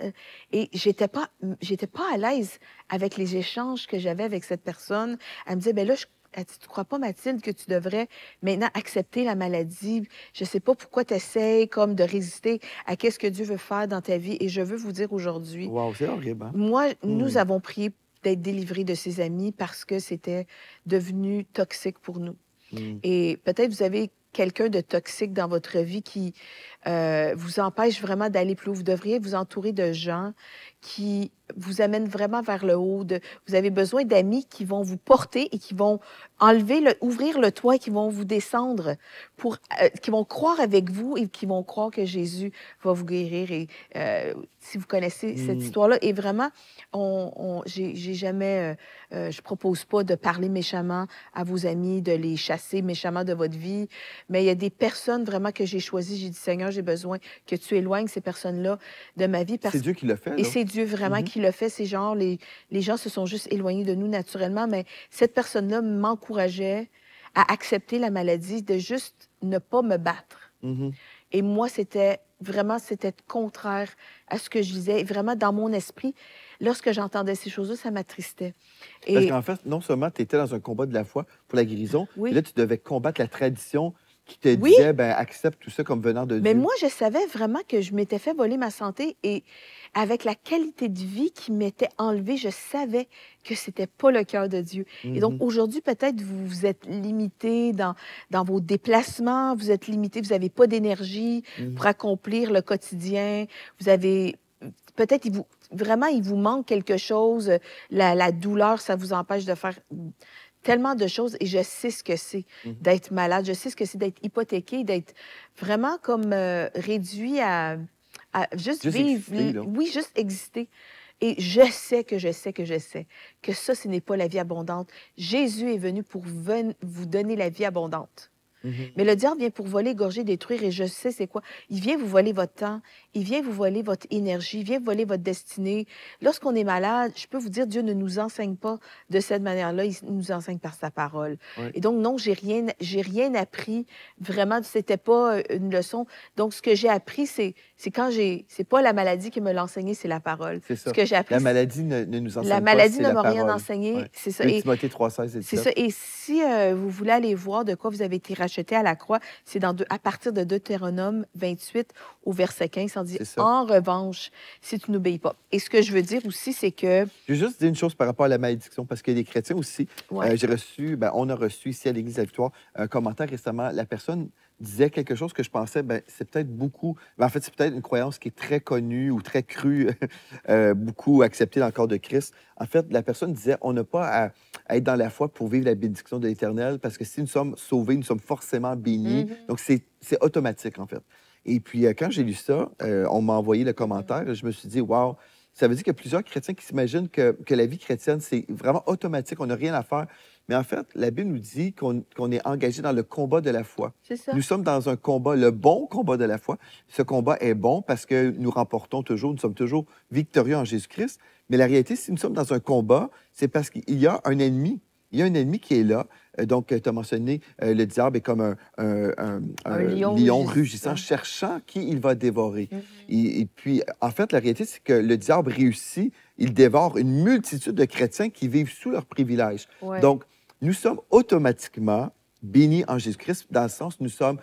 [SPEAKER 1] Et j'étais pas à l'aise avec les échanges que j'avais avec cette personne. Elle me disait, ben là, elle dit, tu crois pas, Mathilde, que tu devrais maintenant accepter la maladie? Je sais pas pourquoi tu essaies comme de résister à qu'est-ce que Dieu veut faire dans ta vie. Et je veux vous dire aujourd'hui,
[SPEAKER 2] Wow, c'est horrible, hein?
[SPEAKER 1] moi, nous
[SPEAKER 2] Mmh.
[SPEAKER 1] avons prié d'être délivrés de ces amis parce que c'était devenu toxique pour nous.
[SPEAKER 2] Mmh.
[SPEAKER 1] Et peut-être vous avez quelqu'un de toxique dans votre vie qui vous empêche vraiment d'aller plus haut. Vous devriez vous entourer de gens qui vous amènent vraiment vers le haut. Vous avez besoin d'amis qui vont vous porter et qui vont ouvrir le toit et qui vont vous descendre, qui vont croire avec vous et qui vont croire que Jésus va vous guérir. Et si vous connaissez cette
[SPEAKER 2] Mmh.
[SPEAKER 1] histoire-là, et vraiment, j'ai jamais, je propose pas de parler méchamment à vos amis, de les chasser méchamment de votre vie, mais il y a des personnes vraiment que j'ai choisies. J'ai dit, Seigneur, j'ai besoin que tu éloignes ces personnes-là de ma vie
[SPEAKER 2] C'est Dieu qui l'a fait,
[SPEAKER 1] et
[SPEAKER 2] là.
[SPEAKER 1] c'est Dieu vraiment
[SPEAKER 2] Mmh.
[SPEAKER 1] qui l'a fait. C'est genre, les gens se sont juste éloignés de nous naturellement, mais cette personne-là m'encourageait à accepter la maladie, de juste ne pas me battre.
[SPEAKER 2] Mmh.
[SPEAKER 1] Et moi, c'était contraire à ce que je disais. Et vraiment, dans mon esprit, lorsque j'entendais ces choses-là, ça m'attristait.
[SPEAKER 2] Parce
[SPEAKER 1] Et
[SPEAKER 2] qu'en fait, non seulement tu étais dans un combat de la foi pour la guérison, mais
[SPEAKER 1] oui,
[SPEAKER 2] là, tu devais combattre la tradition qui te
[SPEAKER 1] oui,
[SPEAKER 2] disait, ben, accepte tout ça comme venant de
[SPEAKER 1] mais
[SPEAKER 2] Dieu.
[SPEAKER 1] moi, je savais vraiment que je m'étais fait voler ma santé et avec la qualité de vie qui m'était enlevée, je savais que c'était pas le cœur de Dieu. Et donc,
[SPEAKER 2] Mmh.
[SPEAKER 1] aujourd'hui, peut-être vous êtes limité dans vos déplacements, vous êtes limité, vous n'avez pas d'énergie
[SPEAKER 2] Mmh.
[SPEAKER 1] pour accomplir le quotidien, vous avez, peut-être, vraiment, il vous manque quelque chose, la douleur, ça vous empêche de faire tellement de choses et je sais ce que c'est
[SPEAKER 2] Mmh.
[SPEAKER 1] d'être malade, je sais ce que c'est d'être hypothéqué, d'être vraiment comme réduit à juste
[SPEAKER 2] Juste
[SPEAKER 1] vivre,
[SPEAKER 2] exister, là.
[SPEAKER 1] oui, juste exister. Et je sais que je sais que je sais que ça, ce n'est pas la vie abondante. Jésus est venu pour vous donner la vie abondante.
[SPEAKER 2] Mmh.
[SPEAKER 1] Mais le diable vient pour voler, égorger, détruire, et je sais c'est quoi. Il vient vous voler votre temps, il vient vous voler votre énergie, il vient voler votre destinée. Lorsqu'on est malade, je peux vous dire, Dieu ne nous enseigne pas de cette manière-là, il nous enseigne par sa parole.
[SPEAKER 2] Ouais.
[SPEAKER 1] Et donc, non, j'ai rien appris. Vraiment, c'était pas une leçon. Donc, ce que j'ai appris, c'est c'est pas la maladie qui me l'a enseigné, c'est la parole.
[SPEAKER 2] C'est
[SPEAKER 1] Ce
[SPEAKER 2] ça.
[SPEAKER 1] que j'ai appris,
[SPEAKER 2] La maladie ne nous
[SPEAKER 1] la
[SPEAKER 2] enseigne pas,
[SPEAKER 1] maladie
[SPEAKER 2] c'est
[SPEAKER 1] ne
[SPEAKER 2] la
[SPEAKER 1] m'a rien
[SPEAKER 2] parole.
[SPEAKER 1] enseigné,
[SPEAKER 2] Ouais.
[SPEAKER 1] c'est ça.
[SPEAKER 2] 2 Timothée 3:16 et
[SPEAKER 1] C'est
[SPEAKER 2] 17.
[SPEAKER 1] ça. Et si vous voulez aller voir de quoi vous avez été racheté à la croix, c'est à partir de Deutéronome 28 au verset 15, on dit
[SPEAKER 2] C'est ça.
[SPEAKER 1] en revanche, si tu n'obéis pas. Et ce que je veux dire aussi, c'est que,
[SPEAKER 2] Je veux juste dire une chose par rapport à la malédiction, parce que les chrétiens aussi,
[SPEAKER 1] ouais,
[SPEAKER 2] on a reçu ici à l'Église de la Victoire un commentaire récemment. La personne disait quelque chose que je pensais, ben, c'est peut-être beaucoup, ben, en fait, c'est peut-être une croyance qui est très connue ou très crue, beaucoup acceptée dans le corps de Christ. En fait, la personne disait, on n'a pas à être dans la foi pour vivre la bénédiction de l'Éternel, parce que si nous sommes sauvés, nous sommes forcément bénis.
[SPEAKER 1] mhm,
[SPEAKER 2] Donc, c'est automatique, en fait. Et puis, quand j'ai lu ça, on m'a envoyé le commentaire, et je me suis dit, wow, ça veut dire qu'il y a plusieurs chrétiens qui s'imaginent que la vie chrétienne, c'est vraiment automatique, on n'a rien à faire. Mais en fait, la Bible nous dit qu'on est engagé dans le combat de la foi.
[SPEAKER 1] c'est ça.
[SPEAKER 2] Nous sommes dans un combat, le bon combat de la foi. Ce combat est bon parce que nous remportons toujours, nous sommes toujours victorieux en Jésus-Christ. Mais la réalité, si nous sommes dans un combat, c'est parce qu'il y a un ennemi. Il y a un ennemi qui est là. Donc, tu as mentionné, le diable est comme
[SPEAKER 1] Un
[SPEAKER 2] un
[SPEAKER 1] lion
[SPEAKER 2] lion
[SPEAKER 1] rugissant.
[SPEAKER 2] rugissant, cherchant qui il va dévorer.
[SPEAKER 1] Mhm.
[SPEAKER 2] Et puis, en fait, la réalité, c'est que le diable réussit. Il dévore une multitude de chrétiens qui vivent sous leurs privilèges.
[SPEAKER 1] Ouais.
[SPEAKER 2] Donc, nous sommes automatiquement bénis en Jésus-Christ, dans le sens où nous sommes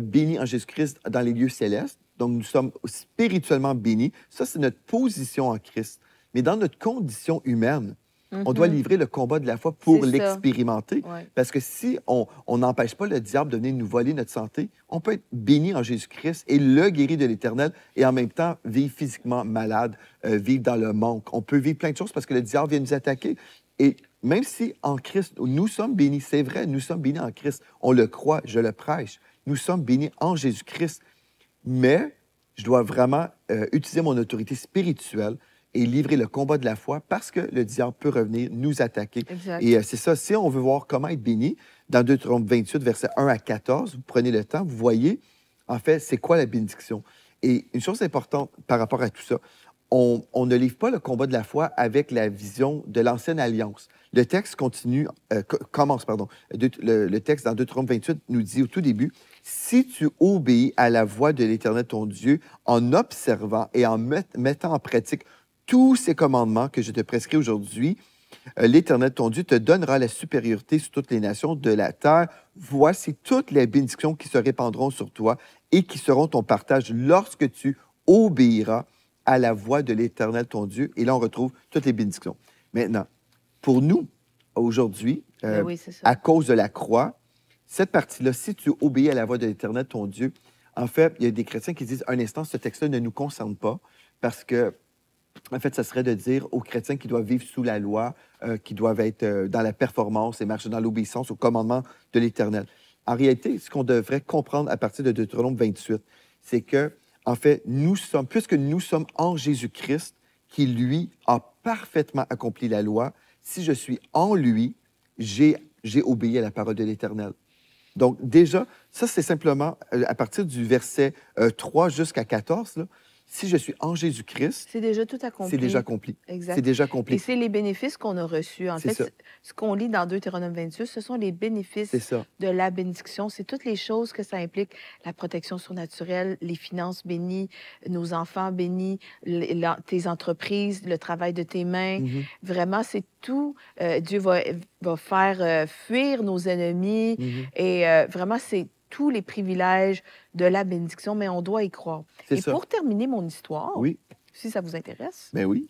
[SPEAKER 2] bénis en Jésus-Christ dans les lieux célestes. Donc, nous sommes spirituellement bénis. Ça, c'est notre position en Christ. Mais dans notre condition humaine, on doit
[SPEAKER 1] Mhm.
[SPEAKER 2] livrer le combat de la foi pour
[SPEAKER 1] C'est ça.
[SPEAKER 2] l'expérimenter.
[SPEAKER 1] Ouais.
[SPEAKER 2] Parce que si on n'empêche pas le diable de venir nous voler notre santé, on peut être béni en Jésus-Christ et le guéri de l'Éternel et en même temps vivre physiquement malade, vivre dans le manque. On peut vivre plein de choses parce que le diable vient nous attaquer. Et même si en Christ, nous sommes bénis, c'est vrai, nous sommes bénis en Christ. On le croit, je le prêche. Nous sommes bénis en Jésus-Christ. Mais je dois vraiment utiliser mon autorité spirituelle et livrer le combat de la foi parce que le diable peut revenir nous attaquer.
[SPEAKER 1] Exact.
[SPEAKER 2] Et c'est ça, si on veut voir comment être béni, dans Deutéronome 28, versets 1 à 14, vous prenez le temps, vous voyez, en fait, c'est quoi la bénédiction. Et une chose importante par rapport à tout ça, on ne livre pas le combat de la foi avec la vision de l'ancienne alliance. Le texte commence, pardon. Le texte dans Deutéronome 28 nous dit au tout début, si tu obéis à la voix de l'Éternel ton Dieu en observant et en mettant en pratique tous ces commandements que je te prescris aujourd'hui, l'Éternel ton Dieu te donnera la supériorité sur toutes les nations de la terre. Voici toutes les bénédictions qui se répandront sur toi et qui seront ton partage lorsque tu obéiras à la voix de l'Éternel ton Dieu. Et là, on retrouve toutes les bénédictions. Maintenant, pour nous, aujourd'hui,
[SPEAKER 1] Oui, c'est ça.
[SPEAKER 2] à cause de la croix, cette partie-là, si tu obéis à la voix de l'Éternel ton Dieu, en fait, il y a des chrétiens qui disent, un instant, ce texte-là ne nous concerne pas parce que, en fait, ça serait de dire aux chrétiens qui doivent vivre sous la loi, qui doivent être dans la performance et marcher dans l'obéissance au commandement de l'Éternel. En réalité, ce qu'on devrait comprendre à partir de Deutéronome 28, c'est que, en fait, puisque nous sommes en Jésus-Christ, qui, lui, a parfaitement accompli la loi, si je suis en lui, j'ai obéi à la parole de l'Éternel. Donc, déjà, ça, c'est simplement à partir du verset 3 jusqu'à 14, là, si je suis en Jésus-Christ,
[SPEAKER 1] C'est déjà tout accompli.
[SPEAKER 2] c'est déjà accompli.
[SPEAKER 1] Exact.
[SPEAKER 2] C'est déjà
[SPEAKER 1] Et
[SPEAKER 2] accompli.
[SPEAKER 1] c'est les bénéfices qu'on a reçus. En
[SPEAKER 2] C'est
[SPEAKER 1] fait,
[SPEAKER 2] ça.
[SPEAKER 1] ce qu'on lit dans Deutéronome 28, ce sont les
[SPEAKER 2] C'est
[SPEAKER 1] bénéfices
[SPEAKER 2] ça.
[SPEAKER 1] de la bénédiction. C'est toutes les choses que ça implique, la protection surnaturelle, les finances bénies, nos enfants bénis, tes entreprises, le travail de tes mains.
[SPEAKER 2] Mhm.
[SPEAKER 1] Vraiment, c'est tout. Dieu va faire fuir nos ennemis.
[SPEAKER 2] Mhm.
[SPEAKER 1] Et vraiment, c'est tous les privilèges de la bénédiction, mais on doit y croire.
[SPEAKER 2] C'est
[SPEAKER 1] Et
[SPEAKER 2] ça.
[SPEAKER 1] pour terminer mon histoire,
[SPEAKER 2] Oui,
[SPEAKER 1] si ça vous intéresse,
[SPEAKER 2] ben oui.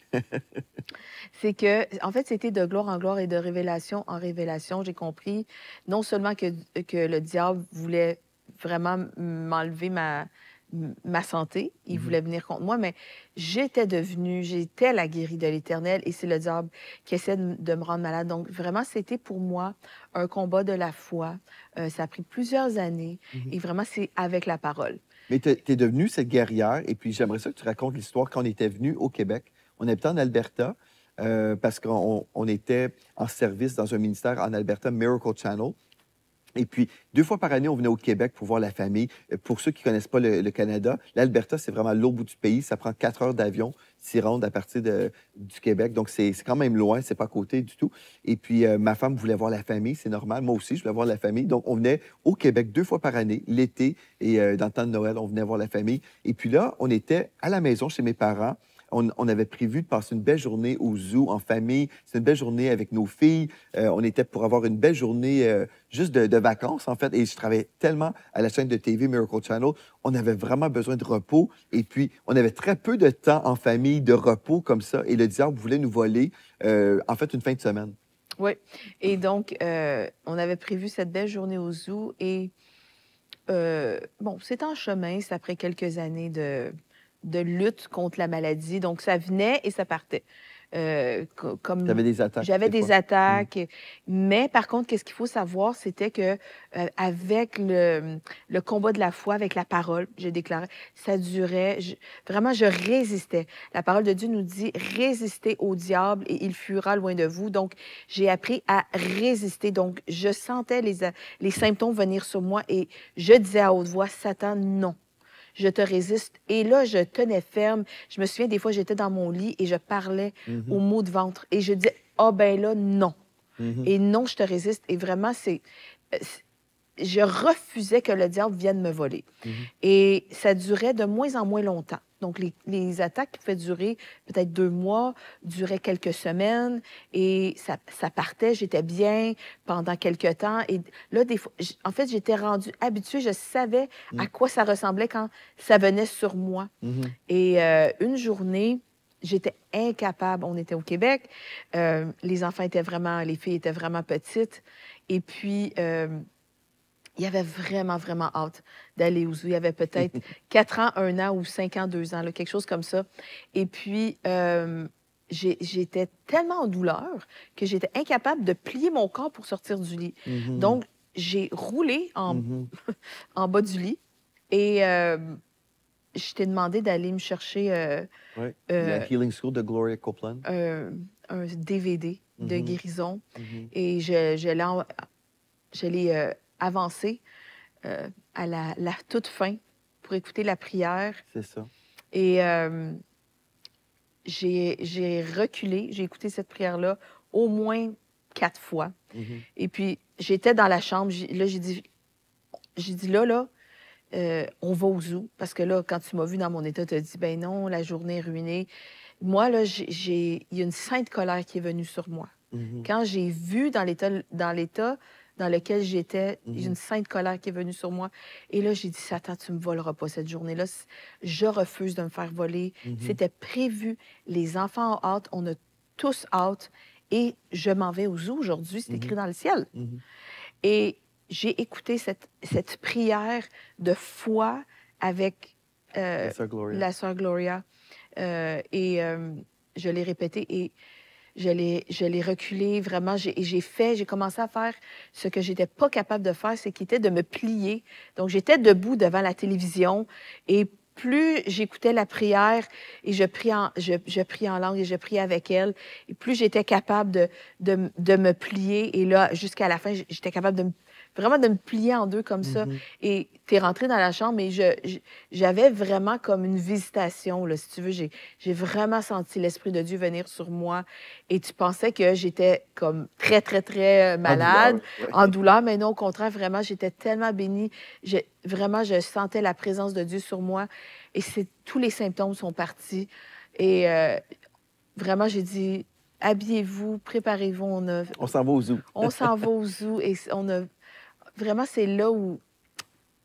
[SPEAKER 1] c'est que, en fait, c'était de gloire en gloire et de révélation en révélation. J'ai compris non seulement que le diable voulait vraiment m'enlever ma santé, il
[SPEAKER 2] Mhm.
[SPEAKER 1] voulait venir contre moi, mais j'étais la guérie de l'Éternel et c'est le diable qui essaie de me rendre malade. Donc, vraiment, c'était pour moi un combat de la foi. Ça a pris plusieurs années
[SPEAKER 2] Mhm.
[SPEAKER 1] et vraiment, c'est avec la parole.
[SPEAKER 2] Mais tu es devenue cette guerrière, et puis j'aimerais ça que tu racontes l'histoire quand on était venu au Québec. On habitait en Alberta parce qu'on était en service dans un ministère en Alberta, Miracle Channel. Et puis, 2 fois par année, on venait au Québec pour voir la famille. Pour ceux qui ne connaissent pas le Canada, l'Alberta, c'est vraiment l'autre bout du pays. Ça prend 4 heures d'avion s'y rendre à partir du Québec. Donc, c'est quand même loin, c'est pas à côté du tout. Et puis, ma femme voulait voir la famille, c'est normal. Moi aussi, je voulais voir la famille. Donc, on venait au Québec 2 fois par année, l'été et dans le temps de Noël, on venait voir la famille. Et puis là, on était à la maison chez mes parents. On avait prévu de passer une belle journée au zoo en famille. C'est une belle journée avec nos filles. On était pour avoir une belle journée juste de vacances, en fait. Et je travaillais tellement à la chaîne de TV Miracle Channel. On avait vraiment besoin de repos. Et puis, on avait très peu de temps en famille, de repos comme ça. Et le diable voulait nous voler, en fait, une fin de semaine.
[SPEAKER 1] Oui. Et donc, on avait prévu cette belle journée au zoo et bon, c'est en chemin, c'est après quelques années de lutte contre la maladie. Donc, ça venait et ça partait. Comme
[SPEAKER 2] Tu avais des attaques.
[SPEAKER 1] j'avais
[SPEAKER 2] des
[SPEAKER 1] des
[SPEAKER 2] fois.
[SPEAKER 1] attaques, mais par contre, qu'est-ce qu'il faut savoir, c'était que avec le combat de la foi, avec la parole, j'ai déclaré, ça durait. Vraiment, je résistais. La parole de Dieu nous dit résistez au diable et il fuira loin de vous. Donc, j'ai appris à résister. Donc, je sentais les symptômes venir sur moi et je disais à haute voix, Satan, non. Je te résiste. Et là, je tenais ferme. Je me souviens, des fois, j'étais dans mon lit et je parlais aux maux de ventre. Et je disais, ah ben là, non.
[SPEAKER 2] Mhm.
[SPEAKER 1] Et non, je te résiste. Et vraiment, je refusais que le diable vienne me voler.
[SPEAKER 2] Mhm.
[SPEAKER 1] Et ça durait de moins en moins longtemps. Donc, les attaques pouvaient durer peut-être 2 mois, duraient quelques semaines, et ça partait, j'étais bien pendant quelques temps. Et là, des fois, en fait, j'étais rendue habituée, je savais à quoi ça ressemblait quand ça venait sur moi.
[SPEAKER 2] Mhm.
[SPEAKER 1] Et une journée, j'étais incapable. On était au Québec, les filles étaient vraiment petites, et puis il y avait vraiment, vraiment hâte d'aller au zoo. Il y avait peut-être 4 ans, 1 an ou 5 ans, 2 ans, là, quelque chose comme ça. Et puis, j'étais tellement en douleur que j'étais incapable de plier mon corps pour sortir du lit.
[SPEAKER 2] Mhm.
[SPEAKER 1] Donc, j'ai roulé
[SPEAKER 2] Mhm.
[SPEAKER 1] en bas du lit et je t'ai demandé d'aller me chercher
[SPEAKER 2] Ouais. La Healing School de Gloria Copeland.
[SPEAKER 1] un DVD de
[SPEAKER 2] Mhm.
[SPEAKER 1] guérison.
[SPEAKER 2] Mhm.
[SPEAKER 1] Et je l'ai avancé à la toute fin pour écouter la prière.
[SPEAKER 2] C'est ça.
[SPEAKER 1] Et j'ai reculé, j'ai écouté cette prière-là au moins 4 fois.
[SPEAKER 2] Mhm.
[SPEAKER 1] Et puis, j'étais dans la chambre, là, j'ai dit, là, on va au zoo. Parce que là, quand tu m'as vu dans mon état, tu as dit, ben non, la journée est ruinée. Moi, là, il y a une sainte colère qui est venue sur moi.
[SPEAKER 2] Mhm.
[SPEAKER 1] Quand j'ai vu dans l'état dans lequel j'étais, il y a
[SPEAKER 2] Mhm.
[SPEAKER 1] une sainte colère qui est venue sur moi. Et là, j'ai dit, Satan, tu me voleras pas cette journée-là. Je refuse de me faire voler.
[SPEAKER 2] Mhm.
[SPEAKER 1] C'était prévu. Les enfants ont hâte. On a tous hâte. Et je m'en vais au zoo aujourd'hui. C'est écrit
[SPEAKER 2] Mhm.
[SPEAKER 1] dans le ciel.
[SPEAKER 2] Mhm.
[SPEAKER 1] Et j'ai écouté cette prière de foi avec
[SPEAKER 2] La sœur Gloria.
[SPEAKER 1] la sœur Gloria. Je l'ai répété et je l'ai reculé vraiment. J'ai commencé à faire ce que j'étais pas capable de faire, c'est qui était de me plier. Donc, j'étais debout devant la télévision et plus j'écoutais la prière et je priais en langue et je priais avec elle, et plus j'étais capable de me plier. Et là, jusqu'à la fin, j'étais capable vraiment de me plier en deux comme ça.
[SPEAKER 2] Mhm.
[SPEAKER 1] Et tu es rentré dans la chambre et j'avais vraiment comme une visitation, là, si tu veux. J'ai vraiment senti l'Esprit de Dieu venir sur moi. Et tu pensais que j'étais comme très, très, très
[SPEAKER 2] En
[SPEAKER 1] malade,
[SPEAKER 2] douleur, ouais.
[SPEAKER 1] en douleur, mais non, au contraire, vraiment, j'étais tellement bénie. Vraiment, je sentais la présence de Dieu sur moi et tous les symptômes sont partis. Et vraiment, j'ai dit, habillez-vous, préparez-vous,
[SPEAKER 2] On s'en va au zoo.
[SPEAKER 1] on s'en va au zoo et vraiment, c'est là où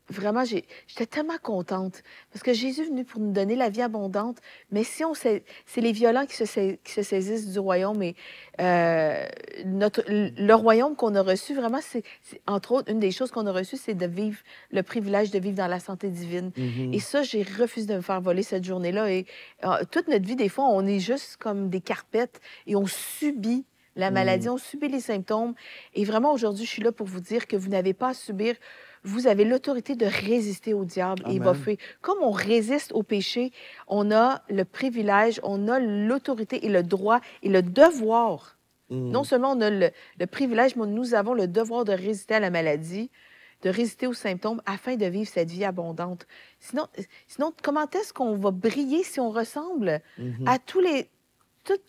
[SPEAKER 1] vraiment, j'étais tellement contente parce que Jésus est venu pour nous donner la vie abondante. Mais si c'est les violents qui se saisissent du royaume. Et le royaume qu'on a reçu, vraiment, entre autres, une des choses qu'on a reçues, c'est de vivre, le privilège de vivre dans la santé divine. Et
[SPEAKER 2] Mhm.
[SPEAKER 1] ça, j'ai refusé de me faire voler cette journée-là. Et toute notre vie, des fois, on est juste comme des carpettes et on subit la maladie,
[SPEAKER 2] Mhm.
[SPEAKER 1] on subit les symptômes. Et vraiment, aujourd'hui, je suis là pour vous dire que vous n'avez pas à subir. Vous avez l'autorité de résister au diable et il va
[SPEAKER 2] Amen.
[SPEAKER 1] fuir. Comme on résiste au péché, on a le privilège, on a l'autorité et le droit et le devoir. Non
[SPEAKER 2] Mhm.
[SPEAKER 1] seulement on a le privilège, mais nous avons le devoir de résister à la maladie, de résister aux symptômes afin de vivre cette vie abondante. Sinon comment est-ce qu'on va briller si on ressemble
[SPEAKER 2] Mhm.
[SPEAKER 1] à toutes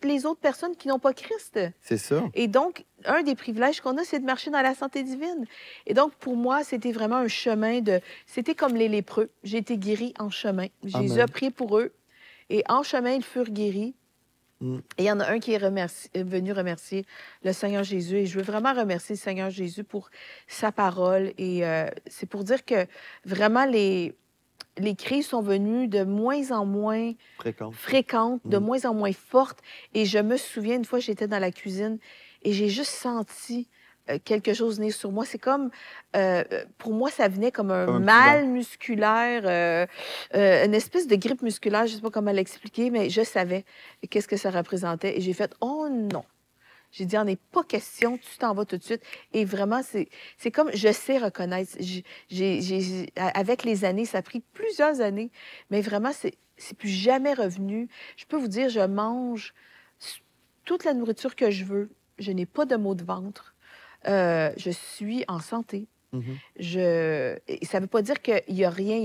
[SPEAKER 1] les autres personnes qui n'ont pas Christ?
[SPEAKER 2] C'est ça.
[SPEAKER 1] Et donc, un des privilèges qu'on a, c'est de marcher dans la santé divine. Et donc, pour moi, c'était vraiment un chemin de... C'était comme les lépreux. J'ai été guérie en chemin. Jésus a
[SPEAKER 2] Amen.
[SPEAKER 1] prié pour eux. Et en chemin, ils furent guéris.
[SPEAKER 2] Mm.
[SPEAKER 1] Et il y en a un qui est venu remercier le Seigneur Jésus. Et je veux vraiment remercier le Seigneur Jésus pour sa parole. Et c'est pour dire que vraiment, les crises sont venues de moins en moins
[SPEAKER 2] Fréquente.
[SPEAKER 1] fréquentes, de
[SPEAKER 2] Mm.
[SPEAKER 1] moins en moins fortes. Et je me souviens, une fois, j'étais dans la cuisine et j'ai juste senti quelque chose venir sur moi. C'est comme, pour moi, ça venait comme un
[SPEAKER 2] Comme un petit vent.
[SPEAKER 1] mal musculaire, une espèce de grippe musculaire, je ne sais pas comment l'expliquer, mais je savais qu'est-ce que ça représentait. Et j'ai fait, oh non! J'ai dit, en est pas question, tu t'en vas tout de suite. Et vraiment, c'est comme, je sais reconnaître. Avec les années, ça a pris plusieurs années, mais vraiment, c'est plus jamais revenu. Je peux vous dire, je mange toute la nourriture que je veux. Je n'ai pas de maux de ventre. Je suis en santé.
[SPEAKER 2] Mhm.
[SPEAKER 1] Et ça ne veut pas dire qu'il n'y a rien.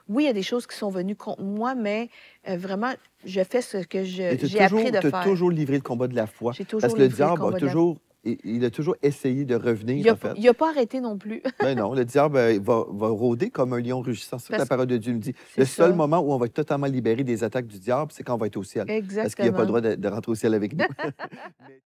[SPEAKER 1] Oui, il y a des choses qui sont venues contre moi, mais vraiment, je fais ce que
[SPEAKER 2] Et
[SPEAKER 1] j'ai appris de
[SPEAKER 2] tu as
[SPEAKER 1] faire.
[SPEAKER 2] toujours livré le combat de la foi.
[SPEAKER 1] J'ai
[SPEAKER 2] Parce
[SPEAKER 1] toujours
[SPEAKER 2] que le
[SPEAKER 1] livré le
[SPEAKER 2] diable a
[SPEAKER 1] combat de la...
[SPEAKER 2] toujours, il a toujours essayé de
[SPEAKER 1] Il
[SPEAKER 2] revenir,
[SPEAKER 1] n'a
[SPEAKER 2] en fait.
[SPEAKER 1] pas arrêté non plus.
[SPEAKER 2] Ben non, le diable il va rôder comme un lion rugissant. C'est ça que la
[SPEAKER 1] Parce que
[SPEAKER 2] parole de Dieu nous dit.
[SPEAKER 1] c'est
[SPEAKER 2] Le seul
[SPEAKER 1] ça.
[SPEAKER 2] moment où on va être totalement libéré des attaques du diable, c'est quand on va être au ciel. Parce qu'il n'a pas le
[SPEAKER 1] Exactement.
[SPEAKER 2] droit de rentrer au ciel avec nous. Mais-